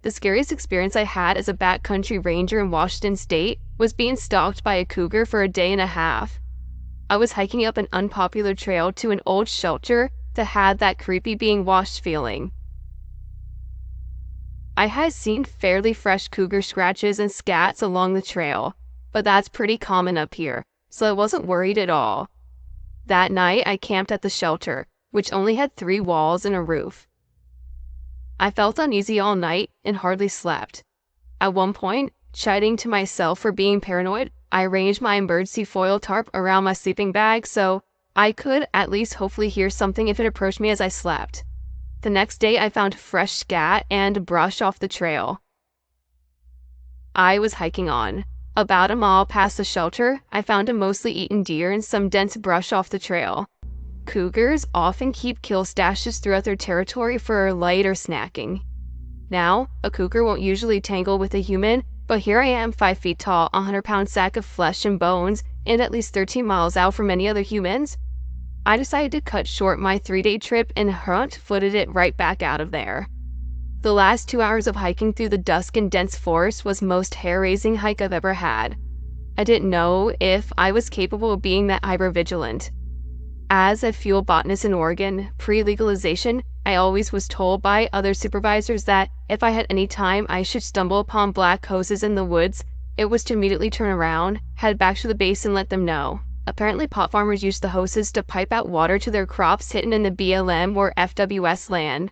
The scariest experience I had as a backcountry ranger in Washington State was being stalked by a cougar for a day and a half. I was hiking up an unpopular trail to an old shelter that had that creepy being watched feeling. I had seen fairly fresh cougar scratches and scats along the trail, but that's pretty common up here, so I wasn't worried at all. That night, I camped at the shelter, which only had 3 walls and a roof. I felt uneasy all night and hardly slept. At one point, chiding to myself for being paranoid, I arranged my emergency foil tarp around my sleeping bag so I could at least hopefully hear something if it approached me as I slept. The next day, I found fresh scat and brush off the trail I was hiking on. About a mile past the shelter, I found a mostly eaten deer and some dense brush off the trail. Cougars often keep kill stashes throughout their territory for light or snacking. Now, a cougar won't usually tangle with a human, but here I am 5 feet tall, a 100-pound sack of flesh and bones, and at least 13 miles out from any other humans. I decided to cut short my 3-day trip and hunt-footed it right back out of there. The last 2 hours of hiking through the dusk and dense forest was the most hair-raising hike I've ever had. I didn't know if I was capable of being that hyper-vigilant. As a fuel botanist in Oregon, pre-legalization, I always was told by other supervisors that if I had any time I should stumble upon black hoses in the woods, it was to immediately turn around, head back to the base and let them know. Apparently pot farmers use the hoses to pipe out water to their crops hidden in the BLM or FWS land.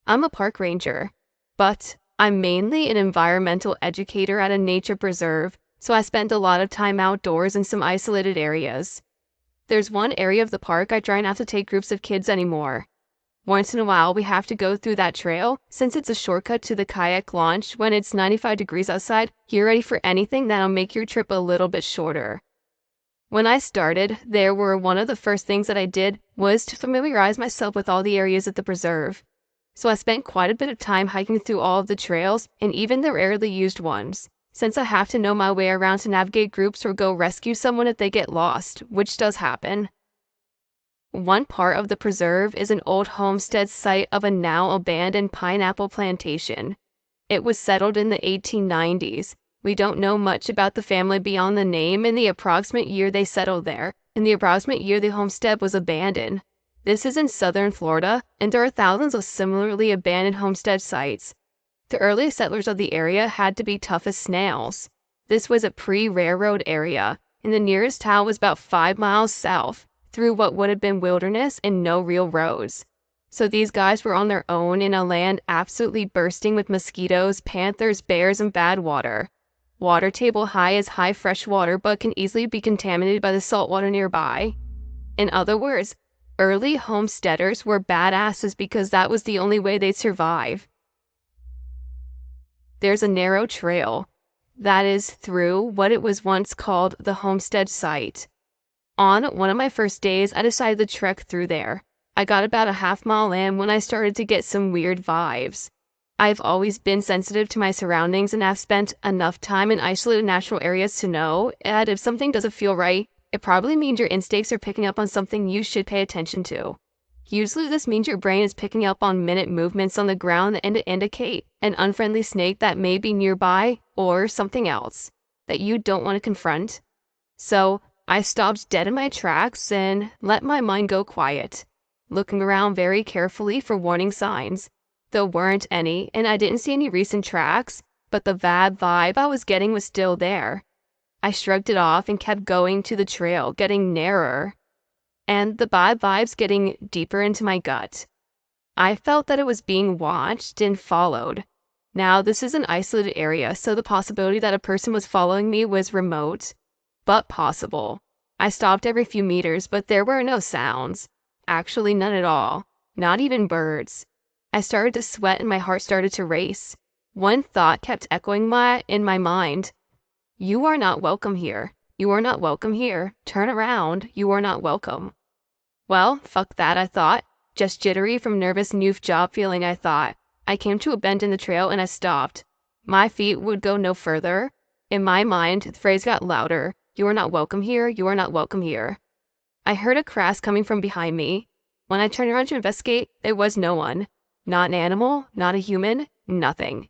I'm a park ranger, but I'm mainly an environmental educator at a nature preserve, so I spend a lot of time outdoors in some isolated areas. There's one area of the park I try not to take groups of kids anymore. Once in a while, we have to go through that trail, since it's a shortcut to the kayak launch when it's 95 degrees outside. You're ready for anything that'll make your trip a little bit shorter. When I started, one of the first things that I did was to familiarize myself with all the areas of the preserve. So I spent quite a bit of time hiking through all of the trails, and even the rarely used ones, since I have to know my way around to navigate groups or go rescue someone if they get lost, which does happen. One part of the preserve is an old homestead site of a now abandoned pineapple plantation. It was settled in the 1890s. We don't know much about the family beyond the name and the approximate year they settled there, and the approximate year the homestead was abandoned. This is in southern Florida, and there are thousands of similarly abandoned homestead sites. The earliest settlers of the area had to be tough as snails. This was a pre-railroad area, and the nearest town was about 5 miles south, through what would have been wilderness and no real roads. So these guys were on their own in a land absolutely bursting with mosquitoes, panthers, bears, and bad water. Water table high is high fresh water, but can easily be contaminated by the salt water nearby. In other words, early homesteaders were badasses because that was the only way they'd survive. There's a narrow trail that is through what it was once called the homestead site. On one of my first days, I decided to trek through there. I got about a half-mile in when I started to get some weird vibes. I've always been sensitive to my surroundings and have spent enough time in isolated natural areas to know that if something doesn't feel right, it probably means your instincts are picking up on something you should pay attention to. Usually this means your brain is picking up on minute movements on the ground and to indicate an unfriendly snake that may be nearby or something else that you don't want to confront. So I stopped dead in my tracks and let my mind go quiet, looking around very carefully for warning signs. There weren't any, and I didn't see any recent tracks, but the bad vibe I was getting was still there. I shrugged it off and kept going to the trail, getting nearer, and the bad vibes getting deeper into my gut. I felt that it was being watched and followed. Now, this is an isolated area, so the possibility that a person was following me was remote, but possible. I stopped every few meters, but there were no sounds. Actually, none at all. Not even birds. I started to sweat and my heart started to race. One thought kept echoing in my mind. You are not welcome here. You are not welcome here. Turn around. You are not welcome. Well, fuck that, I thought. Just jittery from nervous noof job feeling, I thought. I came to a bend in the trail and I stopped. My feet would go no further. In my mind, the phrase got louder. You are not welcome here. You are not welcome here. I heard a crash coming from behind me. When I turned around to investigate, there was no one. Not an animal, not a human, nothing.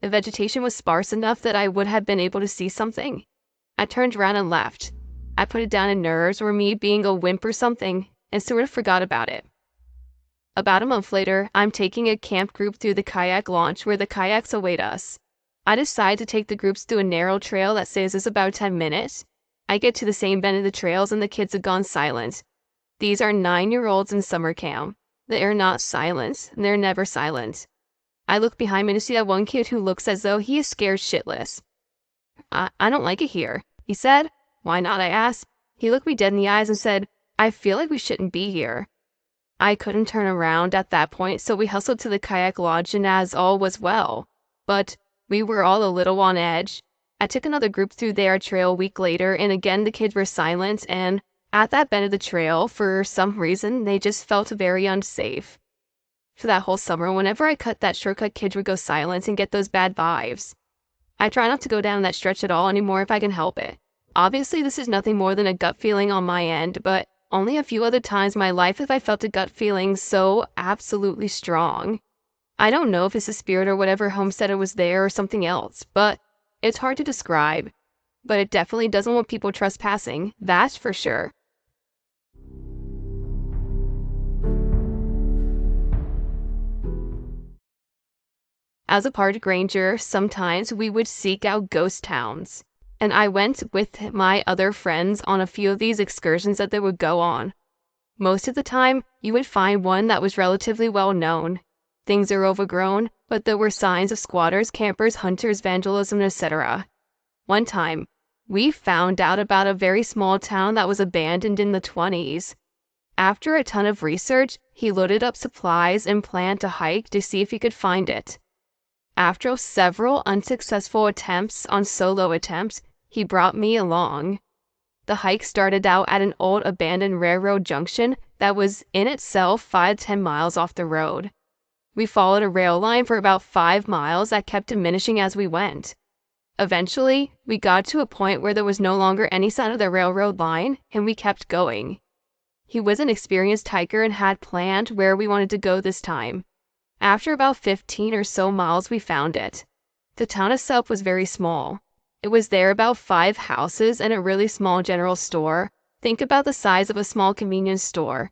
The vegetation was sparse enough that I would have been able to see something. I turned around and left. I put it down in nerves or me being a wimp or something, and sort of forgot about it. About a month later, I'm taking a camp group through the kayak launch where the kayaks await us. I decide to take the groups through a narrow trail that says it's about 10 minutes. I get to the same bend of the trails and the kids have gone silent. These are 9-year-olds in summer camp. They are not silent. They're never silent. I look behind me to see that one kid who looks as though he is scared shitless. I don't like it here, he said. Why not, I asked. He looked me dead in the eyes and said, I feel like we shouldn't be here. I couldn't turn around at that point, so we hustled to the kayak lodge and as all was well. But we were all a little on edge. I took another group through their trail a week later, and again the kids were silent, and at that bend of the trail, for some reason, they just felt very unsafe. For that whole summer, whenever I cut that shortcut, kids would go silent and get those bad vibes. I try not to go down that stretch at all anymore if I can help it. Obviously, this is nothing more than a gut feeling on my end, but only a few other times in my life have I felt a gut feeling so absolutely strong. I don't know if it's a spirit or whatever homesteader was there or something else, but it's hard to describe. But it definitely doesn't want people trespassing, that's for sure. As a park ranger, sometimes we would seek out ghost towns, and I went with my other friends on a few of these excursions that they would go on. Most of the time, you would find one that was relatively well known. Things are overgrown, but there were signs of squatters, campers, hunters, vandalism, etc. One time, we found out about a very small town that was abandoned in the 20s. After a ton of research, he loaded up supplies and planned to hike to see if he could find it. After several unsuccessful solo attempts, he brought me along. The hike started out at an old abandoned railroad junction that was in itself 5 to 10 miles off the road. We followed a rail line for about 5 miles that kept diminishing as we went. Eventually, we got to a point where there was no longer any sign of the railroad line, and we kept going. He was an experienced hiker and had planned where we wanted to go this time. After about 15 or so miles, we found it. The town itself was very small. It was there about 5 houses and a really small general store. Think about the size of a small convenience store.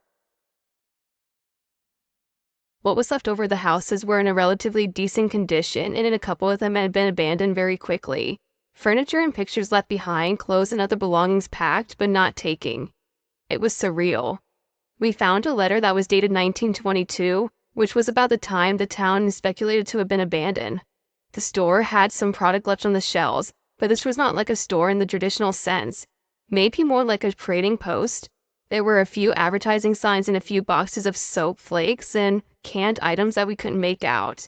What was left over of the houses were in a relatively decent condition, and in a couple of them had been abandoned very quickly. Furniture and pictures left behind, clothes and other belongings packed, but not taking. It was surreal. We found a letter that was dated 1922, which was about the time the town is speculated to have been abandoned. The store had some product left on the shelves, but this was not like a store in the traditional sense. Maybe more like a trading post. There were a few advertising signs and a few boxes of soap flakes and canned items that we couldn't make out.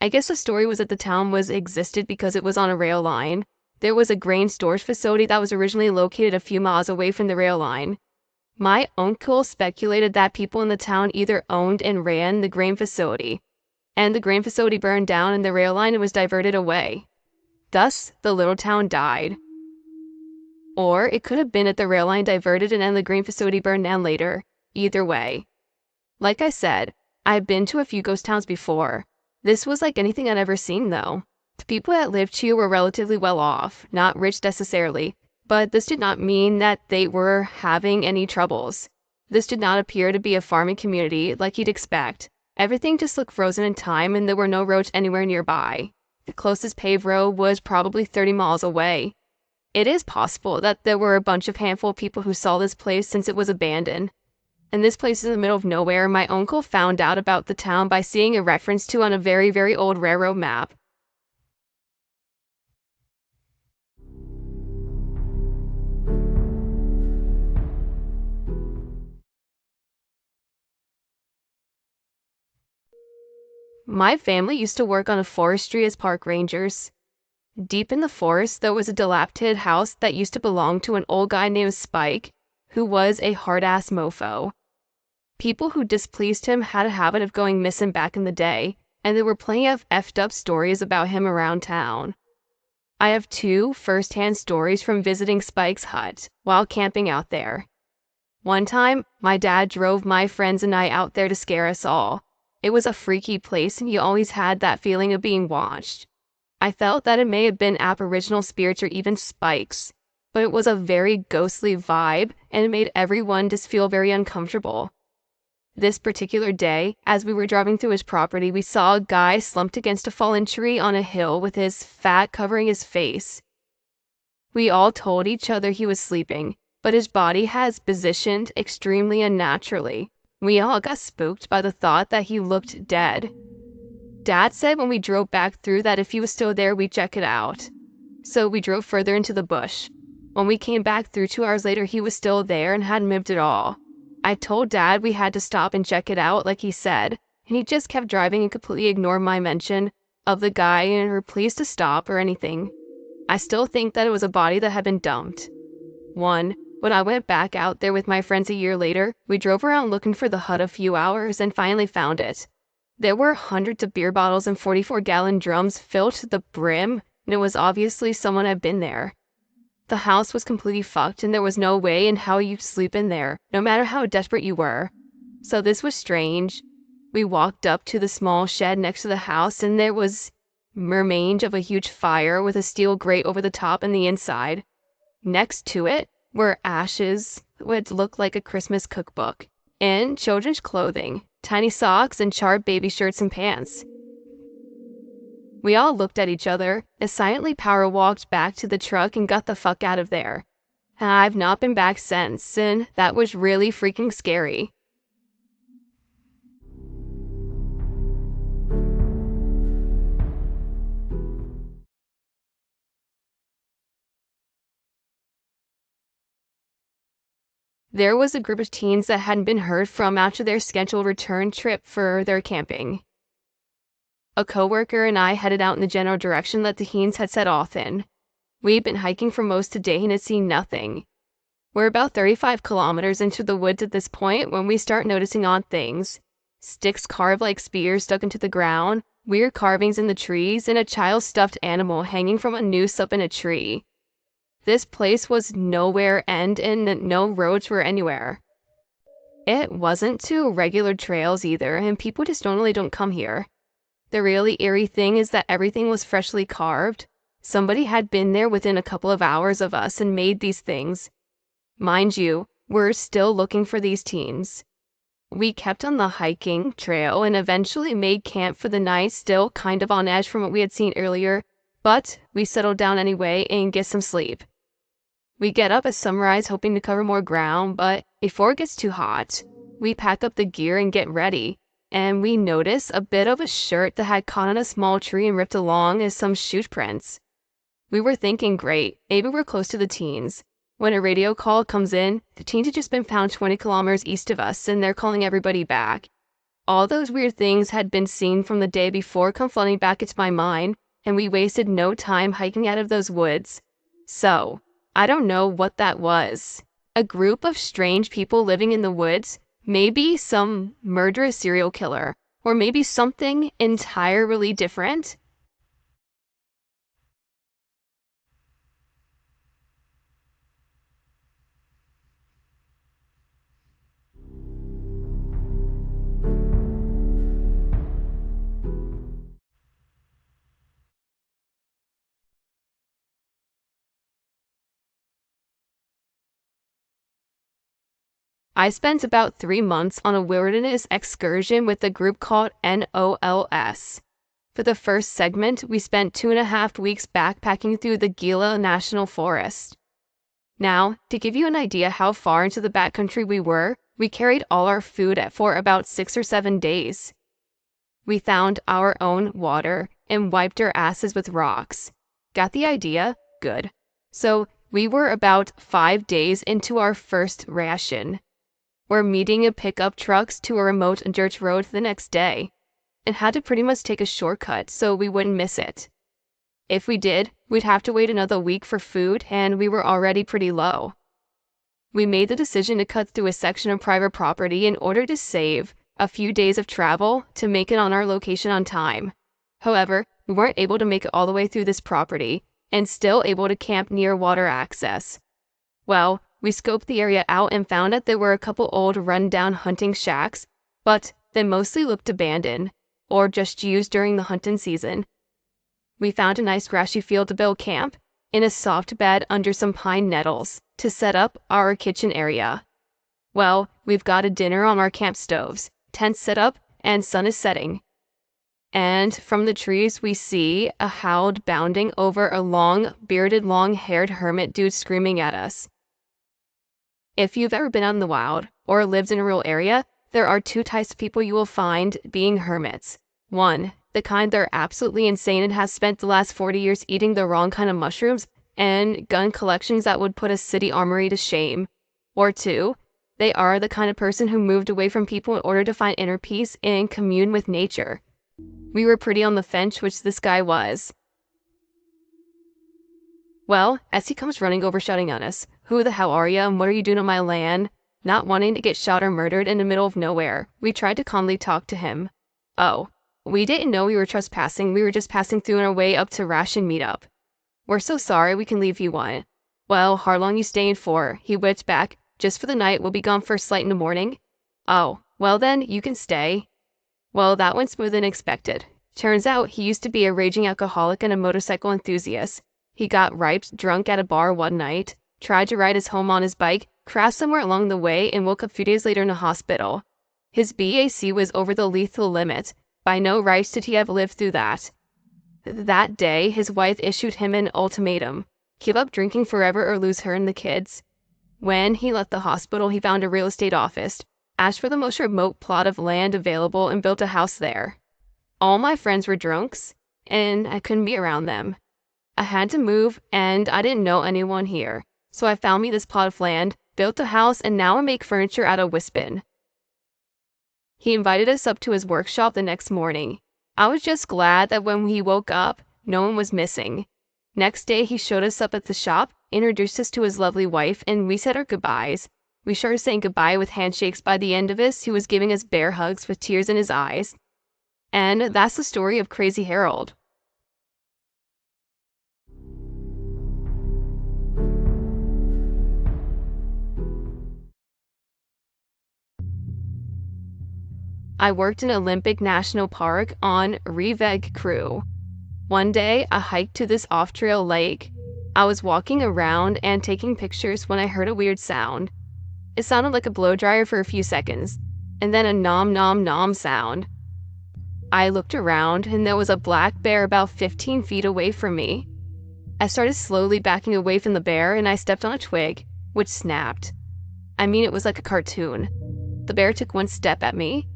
I guess the story was that the town existed because it was on a rail line. There was a grain storage facility that was originally located a few miles away from the rail line. My uncle speculated that people in the town either owned and ran the grain facility, and the grain facility burned down and the rail line was diverted away. Thus, the little town died. Or it could have been that the rail line diverted and then the grain facility burned down later. Either way. Like I said, I've been to a few ghost towns before. This was like anything I'd ever seen, though. The people that lived here were relatively well off, not rich necessarily, but this did not mean that they were having any troubles. This did not appear to be a farming community like you'd expect. Everything just looked frozen in time and there were no roads anywhere nearby. The closest paved road was probably 30 miles away. It is possible that there were a handful of people who saw this place since it was abandoned. And this place is in the middle of nowhere. My uncle found out about the town by seeing a reference to on a very, very old railroad map. My family used to work on a forestry as park rangers. Deep in the forest, there was a dilapidated house that used to belong to an old guy named Spike, who was a hard-ass mofo. People who displeased him had a habit of going missing back in the day, and there were plenty of effed up stories about him around town. I have two first-hand stories from visiting Spike's hut while camping out there. One time, my dad drove my friends and I out there to scare us all. It was a freaky place and you always had that feeling of being watched. I felt that it may have been aboriginal spirits or even Spike's, but it was a very ghostly vibe and it made everyone just feel very uncomfortable. This particular day, as we were driving through his property, we saw a guy slumped against a fallen tree on a hill with his fat covering his face. We all told each other he was sleeping, but his body has positioned extremely unnaturally. We all got spooked by the thought that he looked dead. Dad said when we drove back through that if he was still there, we'd check it out. So we drove further into the bush. When we came back through 2 hours later, he was still there and hadn't moved at all. I told Dad we had to stop and check it out like he said, and he just kept driving and completely ignored my mention of the guy and refused to stop or anything. I still think that it was a body that had been dumped. When I went back out there with my friends a year later, we drove around looking for the hut a few hours and finally found it. There were hundreds of beer bottles and 44-gallon drums filled to the brim, and it was obviously someone had been there. The house was completely fucked and there was no way in how you'd sleep in there, no matter how desperate you were. So this was strange. We walked up to the small shed next to the house and there was remains of a huge fire with a steel grate over the top and the inside. Next to it were ashes, which looked like a Christmas cookbook, and children's clothing, tiny socks and charred baby shirts and pants. We all looked at each other as silently power walked back to the truck and got the fuck out of there. I've not been back since, and that was really freaking scary. There was a group of teens that hadn't been heard from after their scheduled return trip for their camping. A coworker and I headed out in the general direction that the teens had set off in. We'd been hiking for most of the day and had seen nothing. We're about 35 kilometers into the woods at this point when we start noticing odd things. Sticks carved like spears stuck into the ground, weird carvings in the trees, and a child's stuffed animal hanging from a noose up in a tree. This place was nowhere and no roads were anywhere. It wasn't to regular trails either, and people just normally don't come here. The really eerie thing is that everything was freshly carved. Somebody had been there within a couple of hours of us and made these things. Mind you, we're still looking for these teens. We kept on the hiking trail and eventually made camp for the night, still kind of on edge from what we had seen earlier, but we settled down anyway and get some sleep. We get up at sunrise hoping to cover more ground, but before it gets too hot, we pack up the gear and get ready. And we notice a bit of a shirt that had caught on a small tree and ripped along as some shoe prints. We were thinking, great, maybe we're close to the teens. When a radio call comes in, the teens had just been found 20 kilometers east of us and they're calling everybody back. All those weird things had been seen from the day before come flooding back into my mind, and we wasted no time hiking out of those woods. So, I don't know what that was. A group of strange people living in the woods? Maybe some murderous serial killer, or maybe something entirely different? I spent about 3 months on a wilderness excursion with a group called NOLS. For the first segment, we spent 2.5 weeks backpacking through the Gila National Forest. Now, to give you an idea how far into the backcountry we were, we carried all our food for about 6 or 7 days. We found our own water and wiped our asses with rocks. Got the idea? Good. So, we were about 5 days into our first ration. We're meeting a pickup trucks to a remote dirt road the next day, and had to pretty much take a shortcut so we wouldn't miss it. If we did, we'd have to wait another week for food, and we were already pretty low. We made the decision to cut through a section of private property in order to save a few days of travel to make it on our location on time. However, we weren't able to make it all the way through this property, and still able to camp near water access. Well, we scoped the area out and found that there were a couple old run-down hunting shacks, but they mostly looked abandoned, or just used during the hunting season. We found a nice grassy field to build camp, in a soft bed under some pine nettles, to set up our kitchen area. Well, we've got a dinner on our camp stoves, tents set up, and sun is setting. And from the trees we see a hound bounding over a long-bearded, long-haired hermit dude screaming at us. If you've ever been out in the wild, or lived in a rural area, there are two types of people you will find being hermits. One, the kind that are absolutely insane and has spent the last 40 years eating the wrong kind of mushrooms and gun collections that would put a city armory to shame. Or two, they are the kind of person who moved away from people in order to find inner peace and commune with nature. We were pretty on the fence which this guy was. Well, as he comes running over shouting at us, "Who the hell are you and what are you doing on my land?" Not wanting to get shot or murdered in the middle of nowhere, we tried to calmly talk to him. Oh, we didn't know we were trespassing, we were just passing through on our way up to Ration Meetup. We're so sorry, we can leave you one. Well, how long you staying for? He whipped back. Just for the night, we'll be gone first light in the morning. Oh, well then, you can stay. Well, that went smoother than expected. Turns out he used to be a raging alcoholic and a motorcycle enthusiast. He got riped drunk at a bar one night, tried to ride us home on his bike, crashed somewhere along the way, and woke up a few days later in a hospital. His BAC was over the lethal limit. By no rights did he have lived through that. That day, his wife issued him an ultimatum: give up drinking forever or lose her and the kids. When he left the hospital, he found a real estate office, asked for the most remote plot of land available, and built a house there. All my friends were drunks, and I couldn't be around them. I had to move, and I didn't know anyone here, so I found me this plot of land, built a house, and now I make furniture out of Wispin. He invited us up to his workshop the next morning. I was just glad that when he woke up, no one was missing. Next day, he showed us up at the shop, introduced us to his lovely wife, and we said our goodbyes. We started saying goodbye with handshakes. By the end of this, he was giving us bear hugs with tears in his eyes. And that's the story of Crazy Harold. I worked in Olympic National Park on Reveg crew. One day, I hiked to this off-trail lake. I was walking around and taking pictures when I heard a weird sound. It sounded like a blow dryer for a few seconds, and then a nom nom nom sound. I looked around, and there was a black bear about 15 feet away from me. I started slowly backing away from the bear, and I stepped on a twig, which snapped. I mean, it was like a cartoon. The bear took one step at me,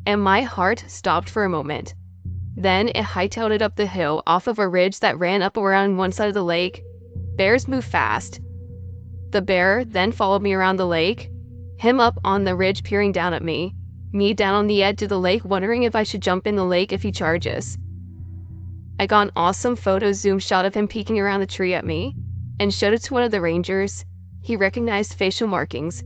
and my heart stopped for a moment. Then it hightailed it up the hill off of a ridge that ran up around one side of the lake. Bears move fast. The bear then followed me around the lake, him up on the ridge peering down at me down on the edge of the lake wondering if I should jump in the lake if he charges. I got an awesome photo zoom shot of him peeking around the tree at me and showed it to one of the rangers. He recognized facial markings.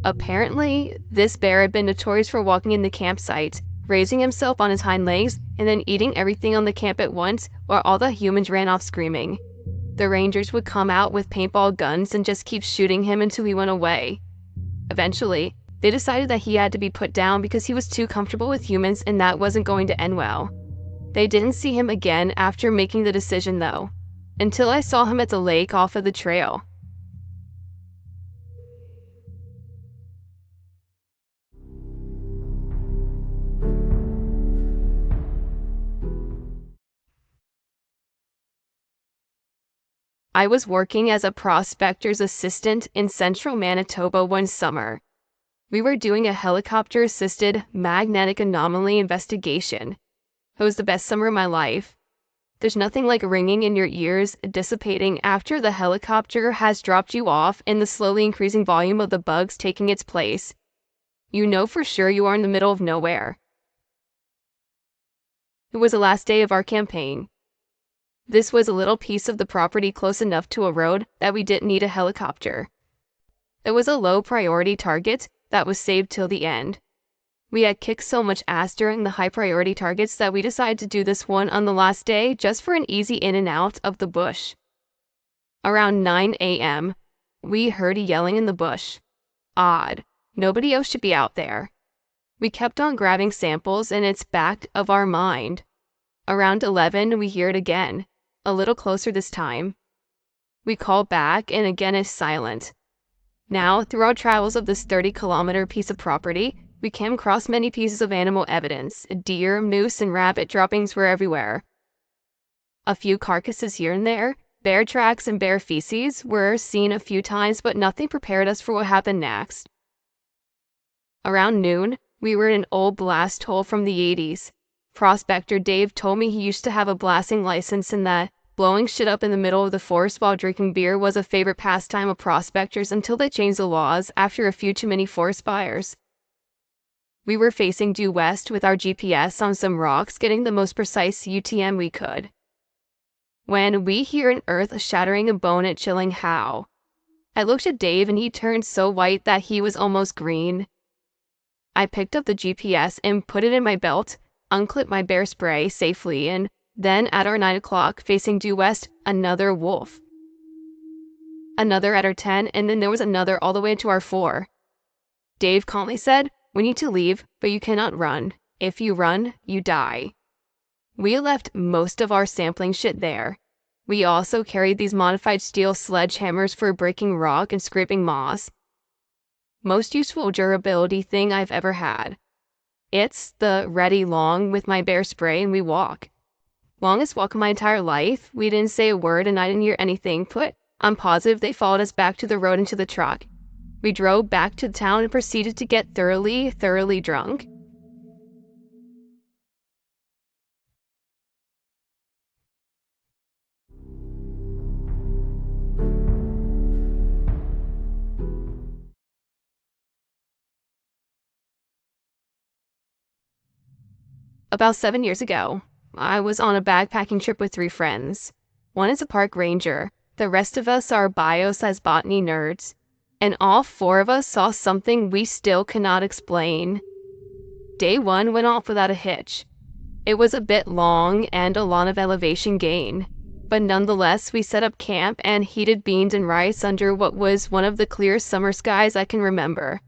Apparently, this bear had been notorious for walking in the campsite, raising himself on his hind legs, and then eating everything on the camp at once while all the humans ran off screaming. The rangers would come out with paintball guns and just keep shooting him until he went away. Eventually, they decided that he had to be put down because he was too comfortable with humans and that wasn't going to end well. They didn't see him again after making the decision though, until I saw him at the lake off of the trail. I was working as a prospector's assistant in central Manitoba one summer. We were doing a helicopter-assisted magnetic anomaly investigation. It was the best summer of my life. There's nothing like ringing in your ears, dissipating after the helicopter has dropped you off and the slowly increasing volume of the bugs taking its place. You know for sure you are in the middle of nowhere. It was the last day of our campaign. This was a little piece of the property close enough to a road that we didn't need a helicopter. It was a low priority target that was saved till the end. We had kicked so much ass during the high priority targets that we decided to do this one on the last day just for an easy in and out of the bush. Around 9 a.m., we heard yelling in the bush. Odd. Nobody else should be out there. We kept on grabbing samples and it's back of our mind. Around 11, we hear it again, a little closer this time. We call back and again it's silent. Now, through our travels of this 30-kilometer piece of property, we came across many pieces of animal evidence. Deer, moose, and rabbit droppings were everywhere. A few carcasses here and there, bear tracks and bear feces were seen a few times, but nothing prepared us for what happened next. Around noon, we were in an old blast hole from the 80s. Prospector Dave told me he used to have a blasting license and that blowing shit up in the middle of the forest while drinking beer was a favorite pastime of prospectors until they changed the laws after a few too many forest fires. We were facing due west with our GPS on some rocks, getting the most precise UTM we could. When we hear an earth-shattering and bone-chilling howl. I looked at Dave and he turned so white that he was almost green. I picked up the GPS and put it in my belt, unclipped my bear spray safely, and then at our 9 o'clock, facing due west, another wolf. Another at our 10, and then there was another all the way to our 4. Dave calmly said, "We need to leave, but you cannot run. If you run, you die." We left most of our sampling shit there. We also carried these modified steel sledgehammers for breaking rock and scraping moss. Most useful durability thing I've ever had. It's the ready long with my bear spray and we walk. Longest walk of my entire life. We didn't say a word and I didn't hear anything, but I'm positive they followed us back to the road and to the truck. We drove back to the town and proceeded to get thoroughly drunk. About 7 years ago, I was on a backpacking trip with 3 friends. One is a park ranger. The rest of us are botany nerds. And all 4 of us saw something we still cannot explain. Day 1 went off without a hitch. It was a bit long and a lot of elevation gain. But nonetheless, we set up camp and heated beans and rice under what was one of the clearest summer skies I can remember.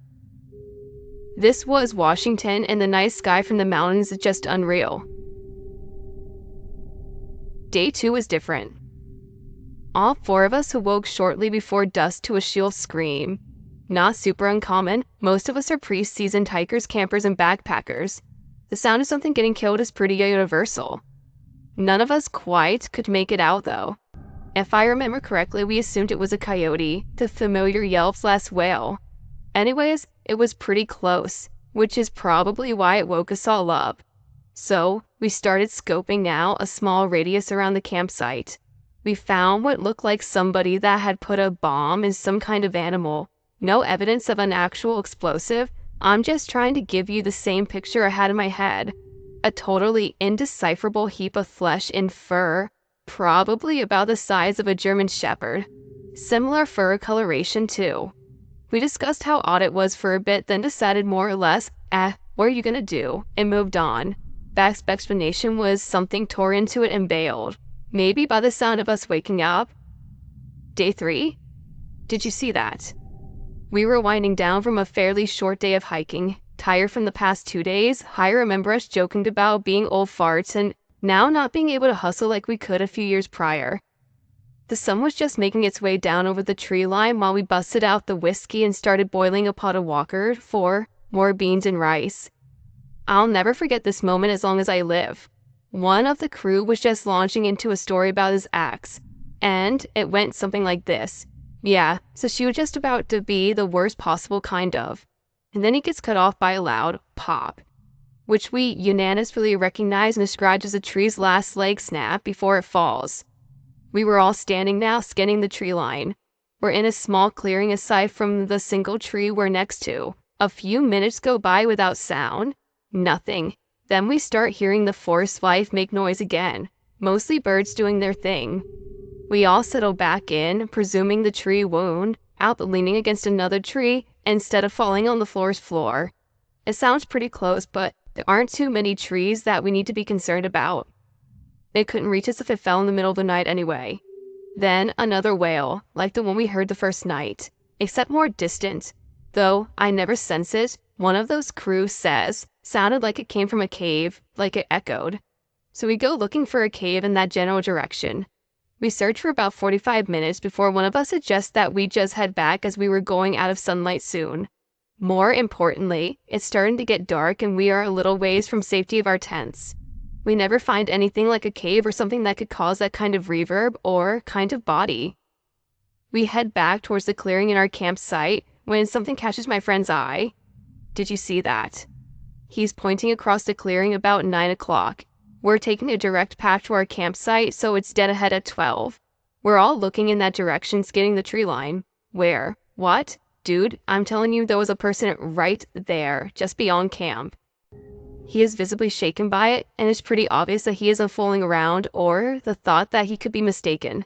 This was Washington, and the night sky from the mountains is just unreal. Day 2 was different. All 4 of us awoke shortly before dusk to a shrill scream. Not super uncommon, most of us are pre-seasoned hikers, campers, and backpackers. The sound of something getting killed is pretty universal. None of us quite could make it out though. If I remember correctly, we assumed it was a coyote, the familiar yelp/wail. Anyways, it was pretty close, which is probably why it woke us all up. So, we started scoping out a small radius around the campsite. We found what looked like somebody that had put a bomb in some kind of animal. No evidence of an actual explosive. I'm just trying to give you the same picture I had in my head. A totally indecipherable heap of flesh and fur, probably about the size of a German Shepherd. Similar fur coloration too. We discussed how odd it was for a bit, then decided more or less, what are you gonna do? And moved on. Back's explanation was something tore into it and bailed. Maybe by the sound of us waking up. Day 3? Did you see that? We were winding down from a fairly short day of hiking, tired from the past 2 days. I remember us joking about being old farts and now not being able to hustle like we could a few years prior. The sun was just making its way down over the tree line while we busted out the whiskey and started boiling a pot of water for more beans and rice. I'll never forget this moment as long as I live. One of the crew was just launching into a story about his axe, and it went something like this. Yeah, so she was just about to be the worst possible kind of. And then he gets cut off by a loud pop, which we unanimously recognize and described as a tree's last leg snap before it falls. We were all standing now, scanning the tree line. We're in a small clearing aside from the single tree we're next to. A few minutes go by without sound. Nothing. Then we start hearing the forest life make noise again. Mostly birds doing their thing. We all settle back in, presuming the tree wound out leaning against another tree instead of falling on the floor. It sounds pretty close, but there aren't too many trees that we need to be concerned about. It couldn't reach us if it fell in the middle of the night anyway. Then another wail, like the one we heard the first night, except more distant. Though I never sense it, one of those crew says, sounded like it came from a cave, like it echoed. So we go looking for a cave in that general direction. We search for about 45 minutes before one of us suggests that we just head back as we were going out of sunlight soon. More importantly, it's starting to get dark and we are a little ways from safety of our tents. We never find anything like a cave or something that could cause that kind of reverb or kind of body. We head back towards the clearing in our campsite when something catches my friend's eye. Did you see that? He's pointing across the clearing about 9 o'clock. We're taking a direct path to our campsite, so it's dead ahead at 12. We're all looking in that direction, skidding the tree line. Where? What? Dude, I'm telling you there was a person right there, just beyond camp. He is visibly shaken by it, and it's pretty obvious that he isn't fooling around or the thought that he could be mistaken.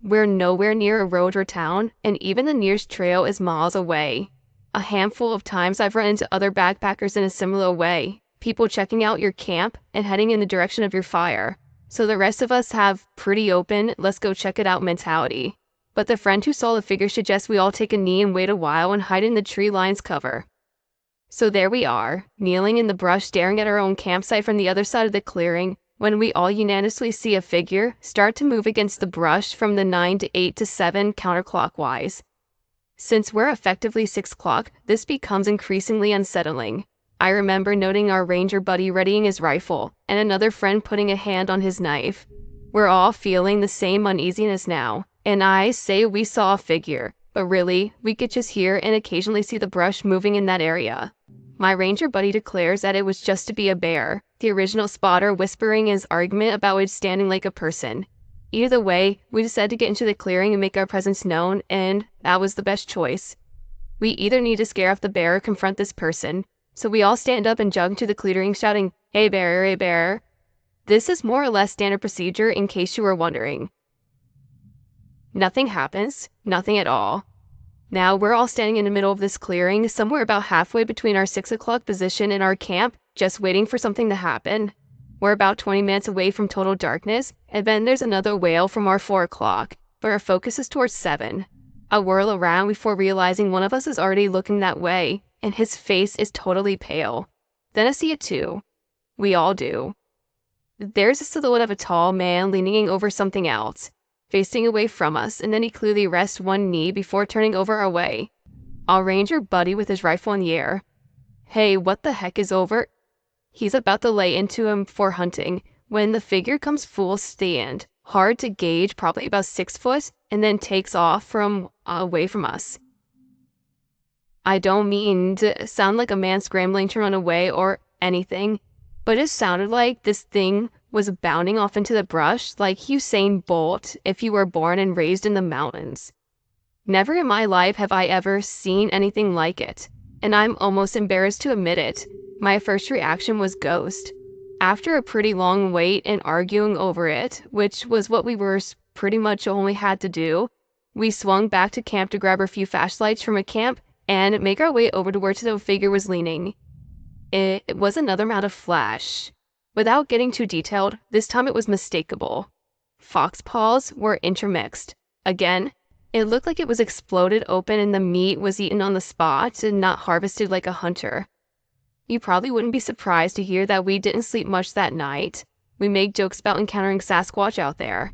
We're nowhere near a road or town, and even the nearest trail is miles away. A handful of times I've run into other backpackers in a similar way, people checking out your camp and heading in the direction of your fire. So the rest of us have pretty open, let's go check it out mentality. But the friend who saw the figure suggests we all take a knee and wait a while and hide in the tree line's cover. So there we are, kneeling in the brush staring at our own campsite from the other side of the clearing, when we all unanimously see a figure start to move against the brush from the 9 to 8 to 7 counterclockwise. Since we're effectively 6 o'clock, this becomes increasingly unsettling. I remember noting our ranger buddy readying his rifle, and another friend putting a hand on his knife. We're all feeling the same uneasiness now, and I say we saw a figure, but really, we could just hear and occasionally see the brush moving in that area. My ranger buddy declares that it was just to be a bear, the original spotter whispering his argument about it standing like a person. Either way, we decided to get into the clearing and make our presence known, and that was the best choice. We either need to scare off the bear or confront this person, so we all stand up and jog into the clearing shouting, "Hey bear, hey bear." This is more or less standard procedure in case you were wondering. Nothing happens, nothing at all. Now we're all standing in the middle of this clearing, somewhere about halfway between our 6 o'clock position and our camp, just waiting for something to happen. We're about 20 minutes away from total darkness, and then there's another wail from our 4 o'clock, but our focus is towards 7. I whirl around before realizing one of us is already looking that way, and his face is totally pale. Then I see it too. We all do. There's a silhouette of a tall man leaning over something else, facing away from us, and then he clearly rests one knee before turning over our way. Our ranger buddy with his rifle in the air. Hey, what the heck is over? He's about to lay into him for hunting, when the figure comes full stand, hard to gauge, probably about 6 foot, and then takes off from away from us. I don't mean to sound like a man scrambling to run away or anything, but it sounded like this thing was bounding off into the brush like Usain Bolt if you were born and raised in the mountains. Never in my life have I ever seen anything like it, and I'm almost embarrassed to admit it. My first reaction was ghost. After a pretty long wait and arguing over it, which was what we were pretty much only had to do, we swung back to camp to grab a few flashlights from a camp and make our way over to where the figure was leaning. It was another amount of flash. Without getting too detailed, this time it was mistakable. Fox paws were intermixed. Again, it looked like it was exploded open and the meat was eaten on the spot and not harvested like a hunter. You probably wouldn't be surprised to hear that we didn't sleep much that night. We made jokes about encountering Sasquatch out there.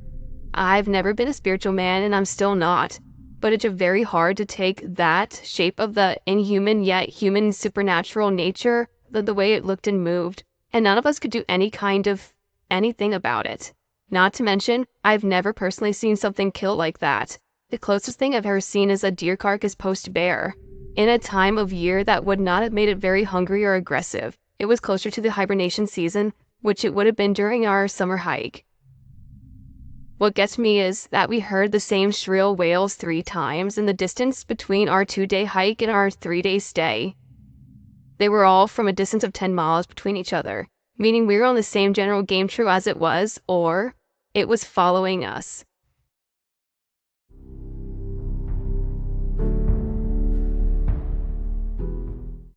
I've never been a spiritual man and I'm still not, but it's very hard to take that shape of the inhuman yet human supernatural nature, the way it looked and moved, and none of us could do any kind of anything about it. Not to mention, I've never personally seen something killed like that. The closest thing I've ever seen is a deer carcass post-bear. In a time of year that would not have made it very hungry or aggressive. It was closer to the hibernation season, which it would have been during our summer hike. What gets me is that we heard the same shrill wails 3 times in the distance between our 2-day hike and our 3-day stay. They were all from a distance of 10 miles between each other, meaning we were on the same general game trail as it was, or it was following us.